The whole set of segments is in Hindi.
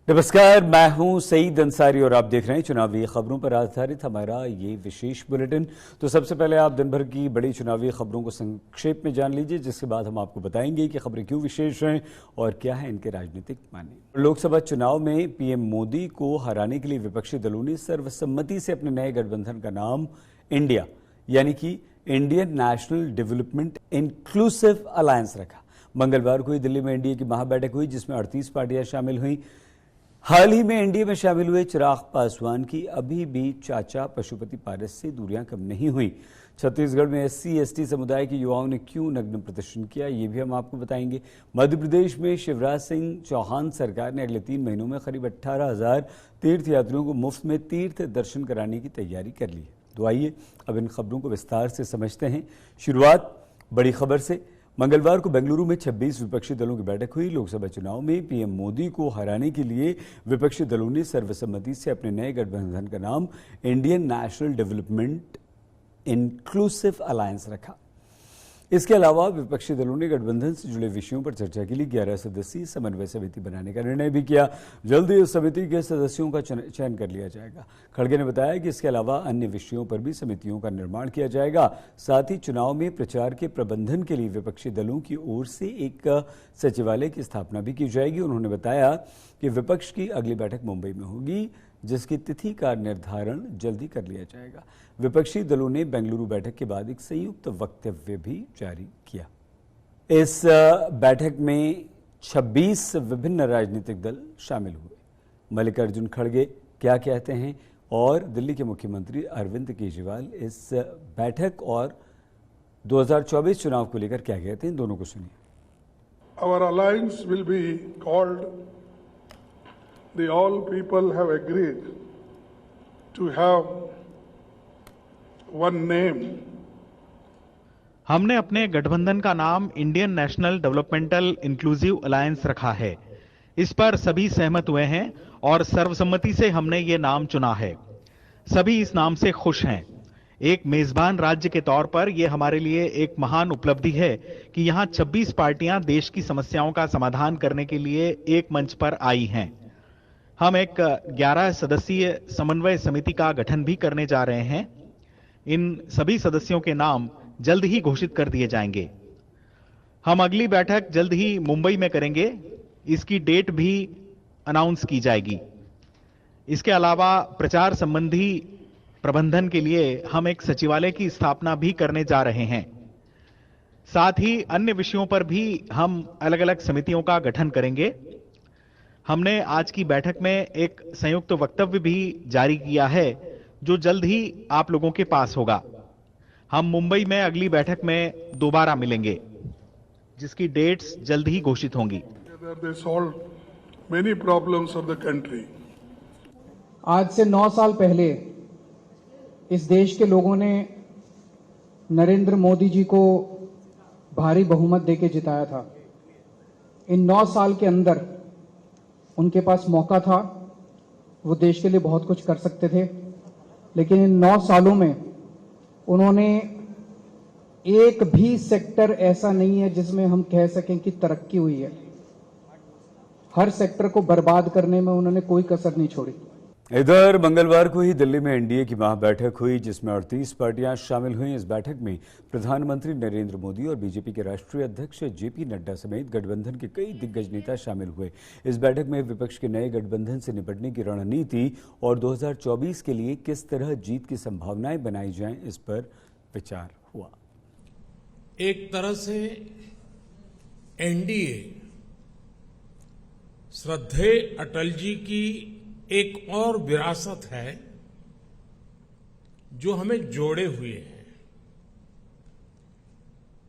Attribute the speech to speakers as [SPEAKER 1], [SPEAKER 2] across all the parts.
[SPEAKER 1] नमस्कार, मैं हूं सईद अंसारी और आप देख रहे हैं चुनावी खबरों पर आधारित हमारा ये विशेष बुलेटिन। तो सबसे पहले आप दिन भर की बड़ी चुनावी खबरों को संक्षेप में जान लीजिए, जिसके बाद हम आपको बताएंगे कि खबरें क्यों विशेष हैं और क्या है इनके राजनीतिक मायने। लोकसभा चुनाव में पीएम मोदी को हराने के लिए विपक्षी दलों ने सर्वसम्मति से अपने नए गठबंधन का नाम इंडिया यानी कि Indian national development inclusive alliance रखा। मंगलवार को ही दिल्ली में एनडीए की महाबैठक हुई, जिसमें 38 पार्टियां शामिल हुई। हाल ही में एनडीए में शामिल हुए चिराग पासवान की अभी भी चाचा पशुपति पारस से दूरियां कम नहीं हुई। छत्तीसगढ़ में एससी/एसटी समुदाय के युवाओं ने क्यों नग्न प्रदर्शन किया, ये भी हम आपको बताएंगे। मध्य प्रदेश में शिवराज सिंह चौहान सरकार ने अगले 3 महीनों में करीब 18,000 तीर्थयात्रियों को मुफ्त में तीर्थ दर्शन कराने की तैयारी कर ली है। तो आइए अब इन खबरों को विस्तार से समझते हैं। शुरुआत बड़ी खबर से। मंगलवार को बेंगलुरु में 26 विपक्षी दलों की बैठक हुई। लोकसभा चुनाव में पीएम मोदी को हराने के लिए विपक्षी दलों ने सर्वसम्मति से अपने नए गठबंधन का नाम Indian national development inclusive alliance रखा। इसके अलावा विपक्षी दलों ने गठबंधन से जुड़े विषयों पर चर्चा के लिए 11 सदस्यीय समन्वय समिति बनाने का निर्णय भी किया। जल्द ही इस समिति के सदस्यों का चयन कर लिया जाएगा। खड़गे ने बताया कि इसके अलावा अन्य विषयों पर भी समितियों का निर्माण किया जाएगा। साथ ही चुनाव में प्रचार के प्रबंधन के लिए विपक्षी दलों की ओर से एक सचिवालय की स्थापना भी की जाएगी। उन्होंने बताया कि विपक्ष की अगली बैठक मुंबई में होगी, जिसकी तिथि का निर्धारण जल्दी कर लिया जाएगा। विपक्षी दलों ने बेंगलुरु बैठक के बाद एक संयुक्त वक्तव्य भी जारी किया। इस बैठक में 26 विभिन्न राजनीतिक दल शामिल हुए। मल्लिकार्जुन खड़गे क्या कहते हैं और दिल्ली के मुख्यमंत्री अरविंद केजरीवाल इस बैठक और 2024 चुनाव को लेकर क्या कहते हैं, दोनों को सुनिए।
[SPEAKER 2] Our alliance will be called the all people have agreed to have one name.
[SPEAKER 3] हमने अपने गठबंधन का नाम Indian national developmental inclusive alliance रखा है। इस पर सभी सहमत हुए हैं और सर्वसम्मति से हमने ये नाम चुना है। सभी इस नाम से खुश हैं। एक मेजबान राज्य के तौर पर यह हमारे लिए एक महान उपलब्धि है कि यहाँ 26 पार्टियां देश की समस्याओं का समाधान करने के लिए एक मंच पर आई हैं। हम एक 11 सदस्यीय समन्वय समिति का गठन भी करने जा रहे हैं। इन सभी सदस्यों के नाम जल्द ही घोषित कर दिए जाएंगे। हम अगली बैठक जल्द ही मुंबई में करेंगे। इसकी डेट भी अनाउंस की जाएगी। इसके अलावा प्रचार संबंधी प्रबंधन के लिए हम एक सचिवालय की स्थापना भी करने जा रहे हैं। साथ ही अन्य विषयों पर भी हम अलग अलग समितियों का गठन करेंगे। हमने आज की बैठक में एक संयुक्त वक्तव्य भी जारी किया है, जो जल्द ही आप लोगों के पास होगा। हम मुंबई में अगली बैठक में दोबारा मिलेंगे, जिसकी डेट्स जल्द ही घोषित होंगी।
[SPEAKER 4] आज से 9 साल पहले इस देश के लोगों ने नरेंद्र मोदी जी को भारी बहुमत देके जिताया था। इन 9 साल के अंदर उनके पास मौका था, वो देश के लिए बहुत कुछ कर सकते थे, लेकिन इन 9 सालों में उन्होंने एक भी सेक्टर ऐसा नहीं है जिसमें हम कह सकें कि तरक्की हुई है। हर सेक्टर को बर्बाद करने में उन्होंने कोई कसर नहीं छोड़ी।
[SPEAKER 1] इधर मंगलवार को ही दिल्ली में एनडीए की महाबैठक हुई, जिसमें 38 पार्टियां शामिल हुई। इस बैठक में प्रधानमंत्री नरेंद्र मोदी और बीजेपी के राष्ट्रीय अध्यक्ष जेपी नड्डा समेत गठबंधन के कई दिग्गज नेता शामिल हुए। इस बैठक में विपक्ष के नए गठबंधन से निपटने की रणनीति और 2024 के लिए किस तरह जीत की संभावनाएं बनाई जाएं, इस पर विचार हुआ।
[SPEAKER 5] एक तरह से एनडीए श्रद्धेय अटल जी की एक और विरासत है जो हमें जोड़े हुए है।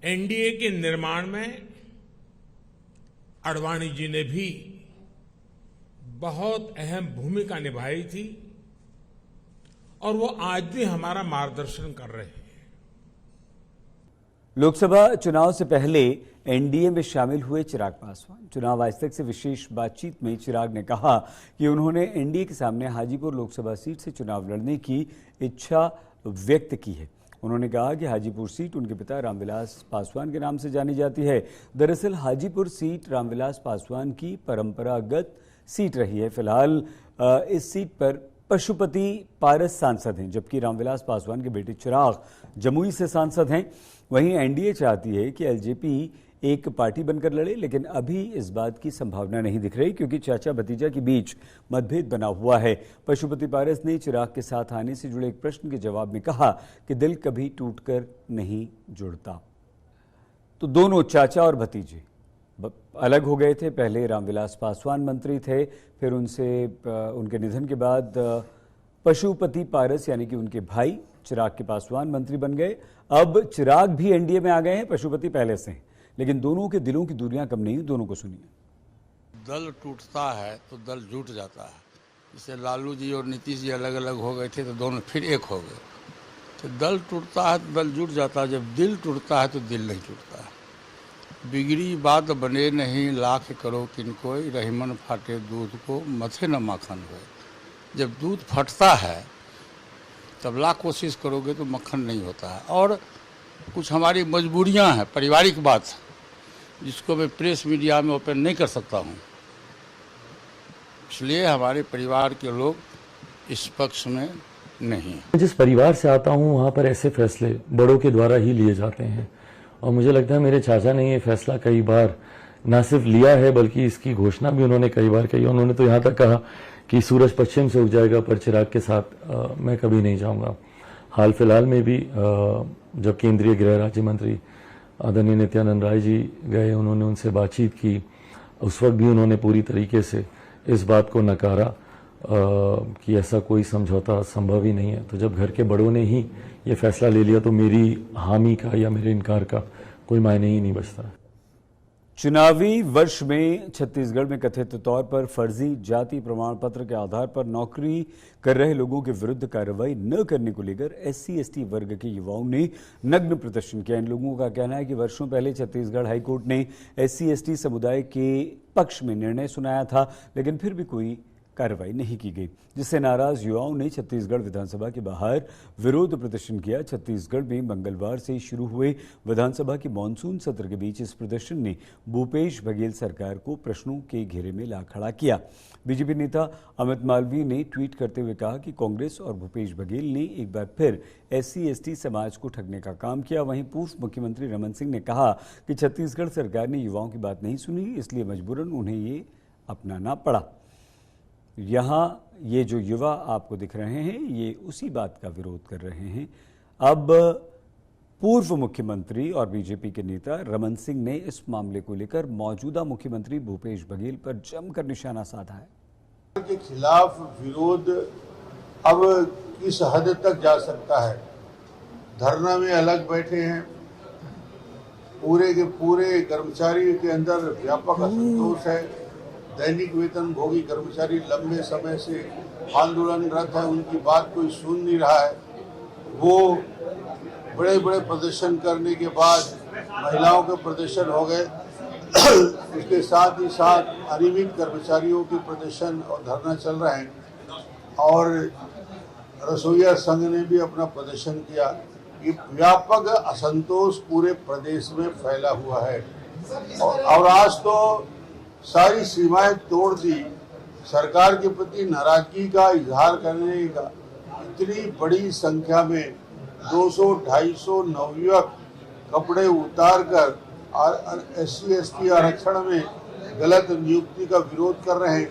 [SPEAKER 5] एनडीए के निर्माण में आडवाणी जी ने भी बहुत अहम भूमिका निभाई थी और वो आज भी हमारा मार्गदर्शन कर रहे हैं।
[SPEAKER 1] लोकसभा चुनाव से पहले एनडीए में शामिल हुए चिराग पासवान। चुनाव आज तक से विशेष बातचीत में चिराग ने कहा कि उन्होंने एनडीए के सामने हाजीपुर लोकसभा सीट से चुनाव लड़ने की इच्छा व्यक्त की है। उन्होंने कहा कि हाजीपुर सीट उनके पिता रामविलास पासवान के नाम से जानी जाती है। दरअसल हाजीपुर सीट रामविलास पासवान की परंपरागत सीट रही है। फिलहाल इस सीट पर पशुपति पारस सांसद हैं, जबकि रामविलास पासवान के बेटे चिराग जमुई से सांसद हैं। वहीं एनडीए चाहती है कि एलजेपी एक पार्टी बनकर लड़े, लेकिन अभी इस बात की संभावना नहीं दिख रही क्योंकि चाचा भतीजा के बीच मतभेद बना हुआ है। पशुपति पारस ने चिराग के साथ आने से जुड़े एक प्रश्न के जवाब में कहा कि दिल कभी टूटकर नहीं जुड़ता। तो दोनों चाचा और भतीजे अलग हो गए थे। पहले रामविलास पासवान मंत्री थे, फिर उनके निधन के बाद पशुपति पारस यानी कि उनके भाई चिराग के पासवान मंत्री बन गए। अब चिराग भी एनडीए में आ गए हैं, पशुपति पहले से हैं, लेकिन दोनों के दिलों की दूरियां कम नहीं। दोनों को सुनिए।
[SPEAKER 6] दल टूटता है तो दल जुट जाता है। जैसे लालू जी और नीतीश जी अलग अलग हो गए थे तो दोनों फिर एक हो गए। तो दल टूटता है तो दल जुट जाता है, जब दिल टूटता है तो दिल नहीं टूटता है। बिगड़ी बात बने नहीं लाख करो किनको, रहीमन फाटे दूध को मथे न माखन हो। जब दूध फटता है तब लाख कोशिश करोगे तो मक्खन नहीं होता है। और कुछ हमारी मजबूरियां हैं, पारिवारिक बात, जिसको मैं प्रेस मीडिया में ओपन नहीं कर सकता हूं, इसलिए हमारे परिवार के लोग इस पक्ष में नहीं हैं।
[SPEAKER 7] जिस परिवार से आता हूं वहां पर ऐसे फैसले बड़ों के द्वारा ही लिए जाते हैं और मुझे लगता है मेरे चाचा ने ये फैसला कई बार न सिर्फ लिया है बल्कि इसकी घोषणा भी उन्होंने कई बार की। उन्होंने तो यहाँ तक कहा कि सूरज पश्चिम से उग जाएगा पर चिराग के साथ मैं कभी नहीं जाऊंगा। हाल फिलहाल में भी जब केंद्रीय गृह राज्य मंत्री आदरणीय नित्यानंद राय जी गए, उन्होंने उनसे बातचीत की, उस वक्त भी उन्होंने पूरी तरीके से इस बात को नकारा कि ऐसा कोई समझौता संभव ही नहीं है। तो जब घर के बड़ों ने ही ये फैसला ले लिया तो मेरी हामी का या मेरे इनकार का कोई मायने ही नहीं बचता।
[SPEAKER 1] चुनावी वर्ष में छत्तीसगढ़ में कथित तौर पर फर्जी जाति प्रमाण पत्र के आधार पर नौकरी कर रहे लोगों के विरुद्ध कार्रवाई न करने को लेकर SC/ST वर्ग के युवाओं ने नग्न प्रदर्शन किया। इन लोगों का कहना है कि वर्षों पहले छत्तीसगढ़ हाईकोर्ट ने SC/ST समुदाय के पक्ष में निर्णय सुनाया था, लेकिन फिर भी कोई कार्रवाई नहीं की गई, जिससे नाराज युवाओं ने छत्तीसगढ़ विधानसभा के बाहर विरोध प्रदर्शन किया। छत्तीसगढ़ में मंगलवार से शुरू हुए विधानसभा के मानसून सत्र के बीच इस प्रदर्शन ने भूपेश बघेल सरकार को प्रश्नों के घेरे में ला खड़ा किया। बीजेपी नेता अमित मालवीय ने ट्वीट करते हुए कहा कि कांग्रेस और भूपेश बघेल ने एक बार फिर SC/ST समाज को ठगने का काम किया। वहीं पूर्व मुख्यमंत्री रमन सिंह ने कहा कि छत्तीसगढ़ सरकार ने युवाओं की बात नहीं सुनी, इसलिए मजबूरन उन्हें ये अपनाना पड़ा। यहाँ ये जो युवा आपको दिख रहे हैं, ये उसी बात का विरोध कर रहे हैं। अब पूर्व मुख्यमंत्री और बीजेपी के नेता रमन सिंह ने इस मामले को लेकर मौजूदा मुख्यमंत्री भूपेश बघेल पर जमकर निशाना साधा है।
[SPEAKER 8] के खिलाफ विरोध अब किस हद तक जा सकता है? धरना में अलग बैठे हैं, पूरे के पूरे कर्मचारी के अंदर व्यापक असंतोष है। दैनिक वेतन भोगी कर्मचारी लंबे समय से आंदोलनरत है, उनकी बात कोई सुन नहीं रहा है। वो बड़े बड़े प्रदर्शन करने के बाद महिलाओं के प्रदर्शन हो गए, उसके साथ ही साथ अनियमित कर्मचारियों के प्रदर्शन और धरना चल रहे हैं, और रसोईया संघ ने भी अपना प्रदर्शन किया। ये व्यापक असंतोष पूरे प्रदेश में फैला हुआ है और आज तो सारी सीमाएं तोड़ दी। सरकार के प्रति नाराजगी का इजहार करने का इतनी बड़ी संख्या में 200-250 नवयुवक कपड़े उतार कर SC/ST आरक्षण में गलत नियुक्ति का विरोध कर रहे हैं।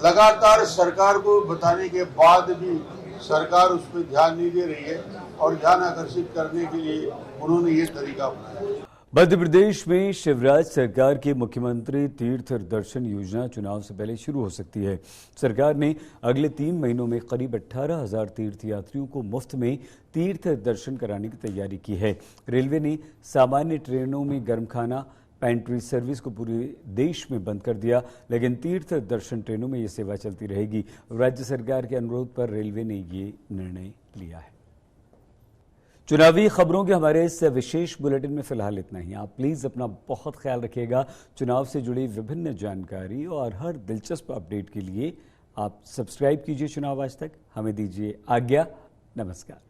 [SPEAKER 8] लगातार सरकार को बताने के बाद भी सरकार उस पर ध्यान नहीं दे रही है और ध्यान आकर्षित करने के लिए उन्होंने ये तरीका अपनाया।
[SPEAKER 1] मध्य प्रदेश में शिवराज सरकार की मुख्यमंत्री तीर्थ दर्शन योजना चुनाव से पहले शुरू हो सकती है। सरकार ने अगले 3 महीनों में करीब 18,000 तीर्थयात्रियों को मुफ्त में तीर्थ दर्शन कराने की तैयारी की है। रेलवे ने सामान्य ट्रेनों में गर्म खाना पेंट्री सर्विस को पूरे देश में बंद कर दिया, लेकिन तीर्थ दर्शन ट्रेनों में ये सेवा चलती रहेगी। राज्य सरकार के अनुरोध पर रेलवे ने ये निर्णय लिया है। चुनावी खबरों के हमारे इस विशेष बुलेटिन में फिलहाल इतना ही। आप प्लीज अपना बहुत ख्याल रखिएगा। चुनाव से जुड़ी विभिन्न जानकारी और हर दिलचस्प अपडेट के लिए आप सब्सक्राइब कीजिए चुनाव आज तक। हमें दीजिए आज्ञा। नमस्कार।